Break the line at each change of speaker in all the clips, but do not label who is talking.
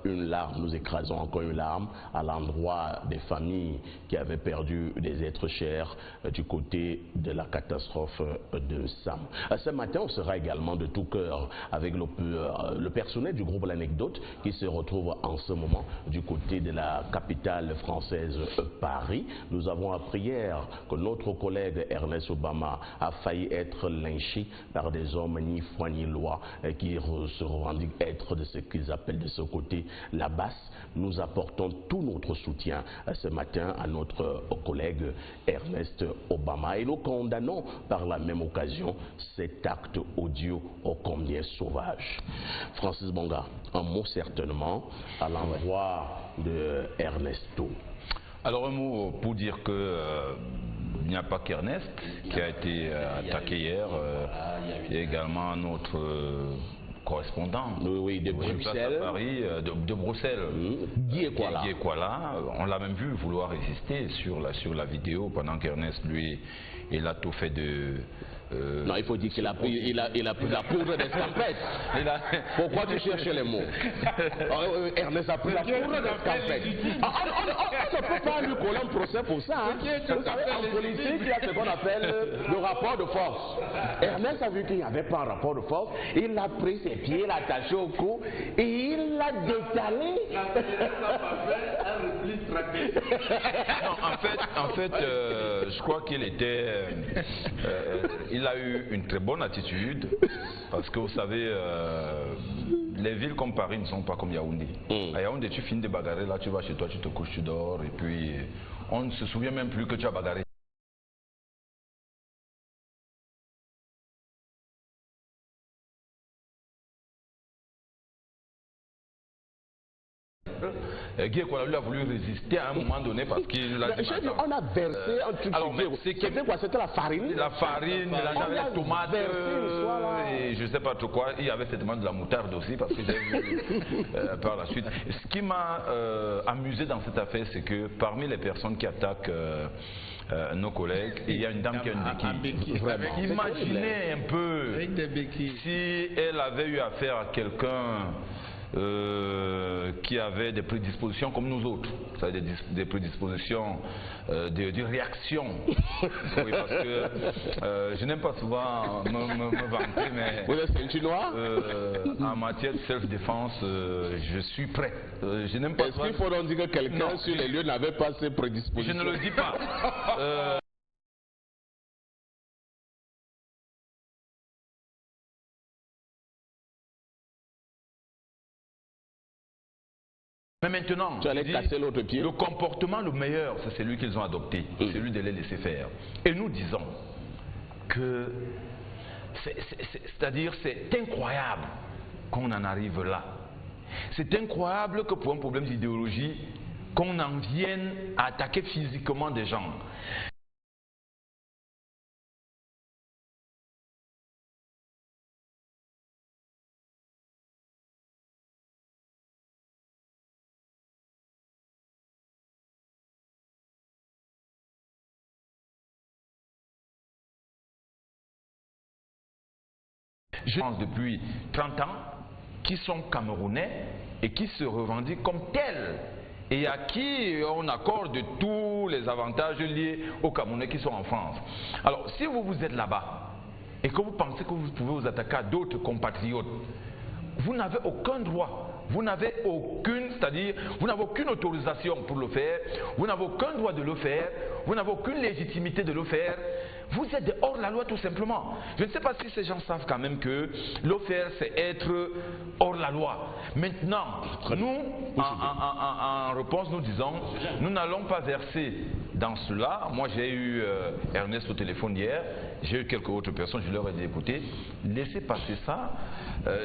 une larme, nous écrasons encore une larme à l'endroit des familles qui avaient perdu des êtres chers du côté de la catastrophe de Sam. Ce matin, on sera également de tout cœur avec le personnel du groupe L'Anecdote qui se retrouve en ce moment du côté de la capitale française Paris. Nous avons appris hier que notre collègue Ernest Obama a failli être lynché par des hommes ni foi ni loi qui se revendiquent être de ce qu'ils appellent de ce côté la basse. Nous apportons tout notre soutien ce matin à notre collègue Ernest Obama et nous condamnons par la même occasion cet acte odieux ô combien sauvage. Francis Bonga, un mot certainement à l'endroit de Ernesto.
Alors un mot pour dire que il n'y a pas qu'Ernest qui a été attaqué hier, il y a également notre correspondant
de Bruxelles,
à Paris, de Bruxelles, Guy Ekwala. On l'a même vu vouloir résister sur la vidéo pendant qu'Ernest lui il a tout fait de
non, il faut dire qu'il a pris la poudre d'escampette. Pourquoi tu cherches les mots? Ernest a pris la poudre d'escampette. On ne peut pas lui coller un procès pour ça. Hein. Vous savez, en politique, il y a ce qu'on appelle le rapport de force. Ernest a vu qu'il n'y avait pas un rapport de force. Il a pris ses pieds, l'a attaché au cou et il l'a détalé.
Non, en fait, je crois qu'il était... il a eu une très bonne attitude parce que vous savez, les villes comme Paris ne sont pas comme Yaoundé. À Yaoundé, tu finis de bagarrer, là tu vas chez toi, tu te couches, tu dors et puis on ne se souvient même plus que tu as bagarré. Guy Ekwala lui a voulu résister à un moment donné parce qu'il a dit...
On a versé un truc.
Alors,
c'était quoi? C'était la farine?
La farine, mélangée avec la tomate et je ne sais pas trop quoi. Il y avait certainement de la moutarde aussi parce que j'ai vu par la suite. Ce qui m'a amusé dans cette affaire, c'est que parmi les personnes qui attaquent nos collègues, il y a une dame qui a une béquille. Imaginez un peu si elle avait eu affaire à quelqu'un qui avait des prédispositions comme nous autres, c'est-à-dire des prédispositions de réaction. Oui, parce que je n'aime pas souvent me vanter, mais
vous êtes chinois
en matière de self-défense, je suis prêt. Je n'aime pas.
Est-ce qu'il faut donc dire que quelqu'un sur les lieux n'avait pas ces prédispositions?
Je ne le dis pas. Mais maintenant,
tu allais casser l'autre pied.
Le comportement le meilleur, c'est celui qu'ils ont adopté, celui de les laisser faire. Et nous disons que c'est-à-dire c'est incroyable qu'on en arrive là. C'est incroyable que pour un problème d'idéologie, qu'on en vienne à attaquer physiquement des gens. Je pense depuis 30 ans qui sont Camerounais et qui se revendiquent comme tels et à qui on accorde tous les avantages liés aux Camerounais qui sont en France. Alors si vous êtes là-bas et que vous pensez que vous pouvez vous attaquer à d'autres compatriotes, vous n'avez aucun droit. Vous n'avez aucune, c'est-à-dire, vous n'avez aucune autorisation pour le faire, vous n'avez aucun droit de le faire, vous n'avez aucune légitimité de le faire. Vous êtes hors la loi tout simplement. Je ne sais pas si ces gens savent quand même que le faire c'est être hors la loi. Maintenant, nous, en réponse, nous disons, nous n'allons pas verser dans cela. Moi j'ai eu Ernest au téléphone hier, j'ai eu quelques autres personnes, je leur ai dit écoutez, laissez passer ça,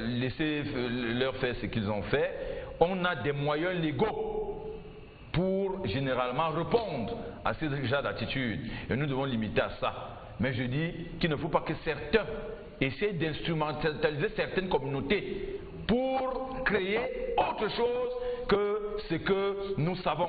laissez leur faire ce qu'ils ont fait. On a des moyens légaux pour généralement répondre à ces genres d'attitudes. Et nous devons limiter à ça. Mais je dis qu'il ne faut pas que certains essaient d'instrumentaliser certaines communautés pour créer autre chose que ce que nous savons,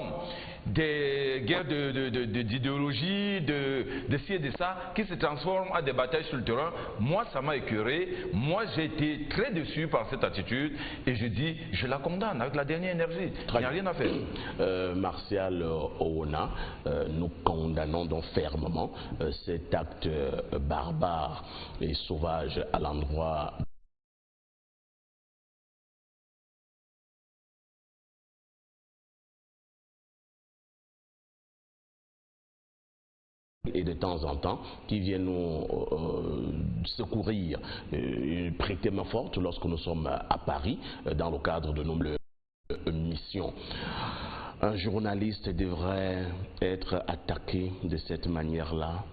des guerres d'idéologie, de ci et de ça, qui se transforment en des batailles sur le terrain, moi ça m'a écœuré, moi j'ai été très déçu par cette attitude et je dis, je la condamne avec la dernière énergie, il n'y a rien à faire.
Martial Owona, nous condamnons donc fermement cet acte barbare et sauvage à l'endroit et de temps en temps qui viennent nous secourir, prêter main forte lorsque nous sommes à Paris dans le cadre de nos missions. Un journaliste devrait être attaqué de cette manière-là?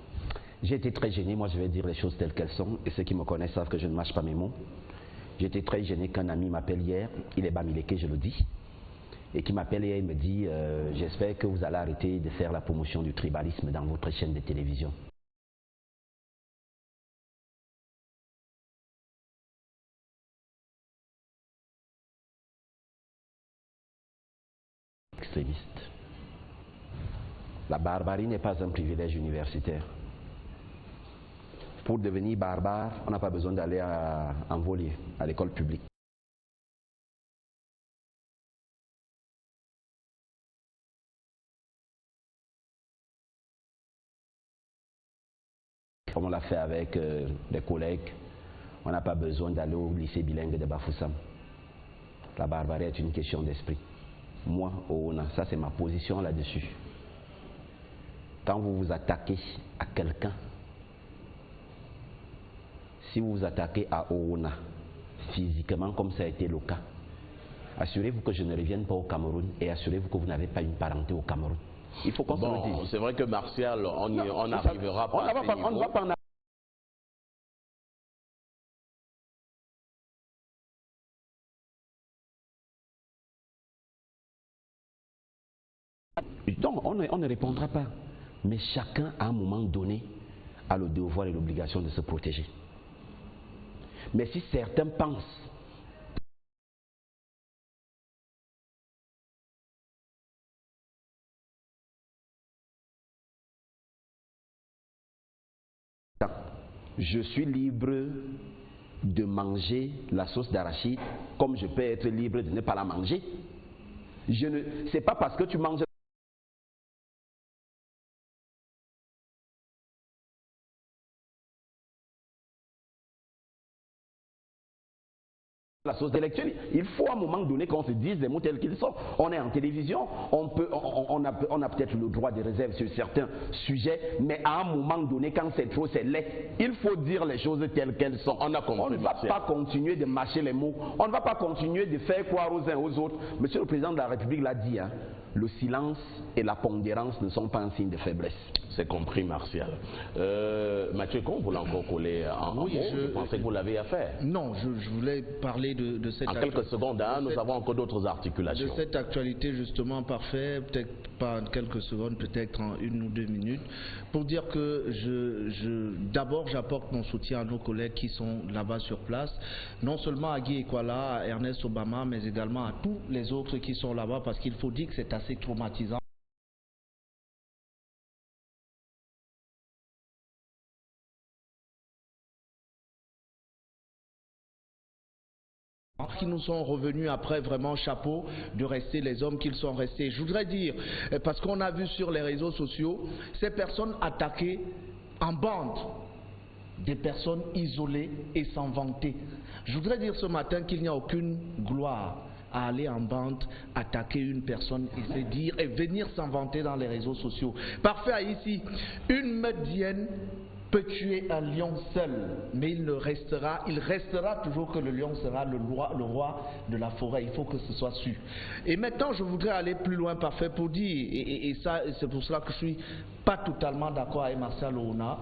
J'ai été très gêné, moi je vais dire les choses telles qu'elles sont, et ceux qui me connaissent savent que je ne mâche pas mes mots. J'ai été très gêné qu'un ami m'appelle hier, il est bamileke, je le dis, et qui m'appelle hier, il me dit j'espère que vous allez arrêter de faire la promotion du tribalisme dans votre chaîne de télévision. Extrémiste. La barbarie n'est pas un privilège universitaire. Pour devenir barbare, on n'a pas besoin d'aller en voler à l'école publique. Comme on l'a fait avec des collègues, on n'a pas besoin d'aller au lycée bilingue de Bafoussam. La barbarie est une question d'esprit. Moi, Owona, ça c'est ma position là-dessus. Quand vous vous attaquez à quelqu'un, si vous vous attaquez à Owona, physiquement comme ça a été le cas, assurez-vous que je ne revienne pas au Cameroun et assurez-vous que vous n'avez pas une parenté au Cameroun. Il faut qu'on se le dise.
C'est vrai que Martial, on n'arrivera pas à ce niveau.
On ne va pas en donc on ne répondra pas. Mais chacun, à un moment donné, a le devoir et l'obligation de se protéger. Mais si certains pensent je suis libre de manger la sauce d'arachide comme je peux être libre de ne pas la manger. C'est pas parce que tu manges la sauce intellectuelle. Il faut à un moment donné qu'on se dise des mots tels qu'ils sont. On est en télévision, on a peut-être le droit de réserve sur certains sujets, mais à un moment donné, quand c'est trop, c'est laid. Il faut dire les choses telles qu'elles sont. On ne va pas continuer de mâcher les mots. On ne va pas continuer de faire croire aux uns aux autres. Monsieur le Président de la République l'a dit, hein, le silence et la pondérance ne sont pas un signe de faiblesse.
C'est compris, Martial. Mathieu Con, vous l'avez encore collé en mot. Je pensais que vous l'avez à faire.
Non, je voulais parler de cette
actualité. En quelques secondes, hein, nous avons encore d'autres articulations.
De cette actualité justement parfait, peut-être pas en quelques secondes, peut-être en 1 ou 2 minutes, pour dire que d'abord j'apporte mon soutien à nos collègues qui sont là-bas sur place, non seulement à Guy Ekwala, à Ernest Obama, mais également à tous les autres qui sont là-bas, parce qu'il faut dire que c'est assez traumatisant. Qui nous sont revenus après, vraiment chapeau de rester les hommes qu'ils sont restés. Je voudrais dire, parce qu'on a vu sur les réseaux sociaux ces personnes attaquées en bande, des personnes isolées et sans vanter. Je voudrais dire ce matin qu'il n'y a aucune gloire à aller en bande, attaquer une personne et se dire, et venir s'en vanter dans les réseaux sociaux. Parfait ici, une médienne peut tuer un lion seul, mais il restera toujours que le lion sera le roi de la forêt. Il faut que ce soit su. Et maintenant, je voudrais aller plus loin, parfait, pour dire, et ça, c'est pour cela que je suis pas totalement d'accord avec Martial Owona.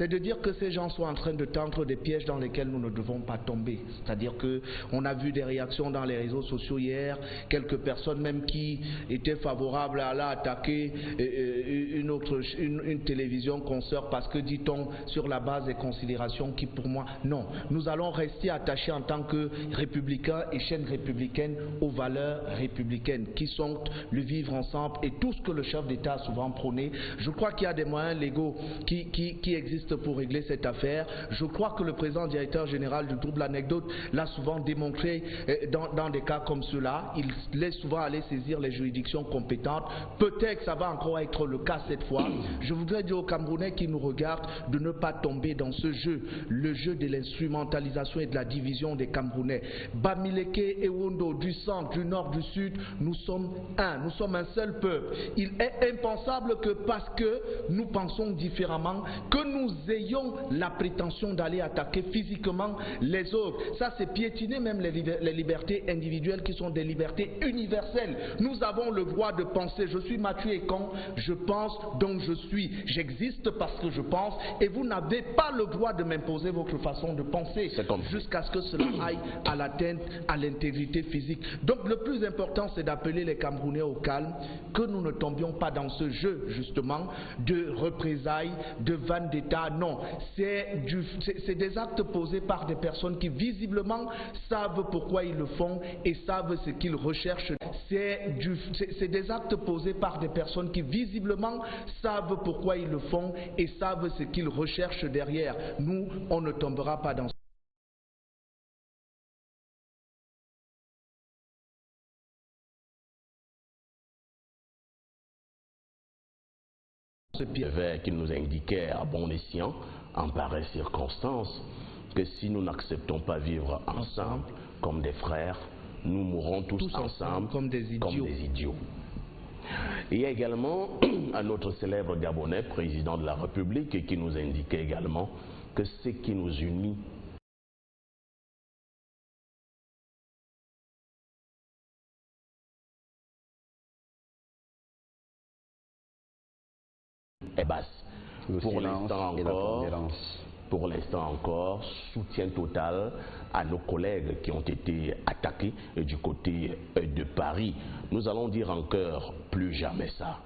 c'est de dire que ces gens sont en train de tendre des pièges dans lesquels nous ne devons pas tomber. C'est-à-dire qu'on a vu des réactions dans les réseaux sociaux hier, quelques personnes même qui étaient favorables à aller attaquer une télévision consoeur parce que, dit-on, sur la base des considérations qui, pour moi, non. Nous allons rester attachés en tant que républicains et chaînes républicaines aux valeurs républicaines qui sont le vivre ensemble et tout ce que le chef d'État a souvent prôné. Je crois qu'il y a des moyens légaux qui existent pour régler cette affaire. Je crois que le président directeur général du Trouble Anecdote l'a souvent démontré dans des cas comme cela. Il laisse souvent aller saisir les juridictions compétentes. Peut-être que ça va encore être le cas cette fois. Je voudrais dire aux Camerounais qui nous regardent de ne pas tomber dans ce jeu, le jeu de l'instrumentalisation et de la division des Camerounais. Bamileke et Wondo, du centre, du nord, du sud, nous sommes un, nous sommes un seul peuple. Il est impensable que parce que nous pensons différemment, que nous ayons la prétention d'aller attaquer physiquement les autres. Ça, c'est piétiner même les libertés individuelles qui sont des libertés universelles. Nous avons le droit de penser. Je suis Mathieu Ekong, je pense donc je suis. J'existe parce que je pense et vous n'avez pas le droit de m'imposer votre façon de penser jusqu'à ce que cela aille à l'atteinte à l'intégrité physique. Donc le plus important, c'est d'appeler les Camerounais au calme, que nous ne tombions pas dans ce jeu justement de représailles, de vendetta. Non, c'est des actes posés par des personnes qui visiblement savent pourquoi ils le font et savent ce qu'ils recherchent. C'est des actes posés par des personnes qui visiblement savent pourquoi ils le font et savent ce qu'ils recherchent derrière. Nous, on ne tombera pas dans ce piège.
Qu'il nous indiquait à bon escient, en pareille circonstance, que si nous n'acceptons pas vivre ensemble comme des frères, nous mourrons tous ensemble
comme des idiots.
Il y a également un autre célèbre Gabonais, président de la République, qui nous indiquait également que ce qui nous unit est basse. Pour l'instant encore, soutien total à nos collègues qui ont été attaqués du côté de Paris. Nous allons dire en chœur, plus jamais ça.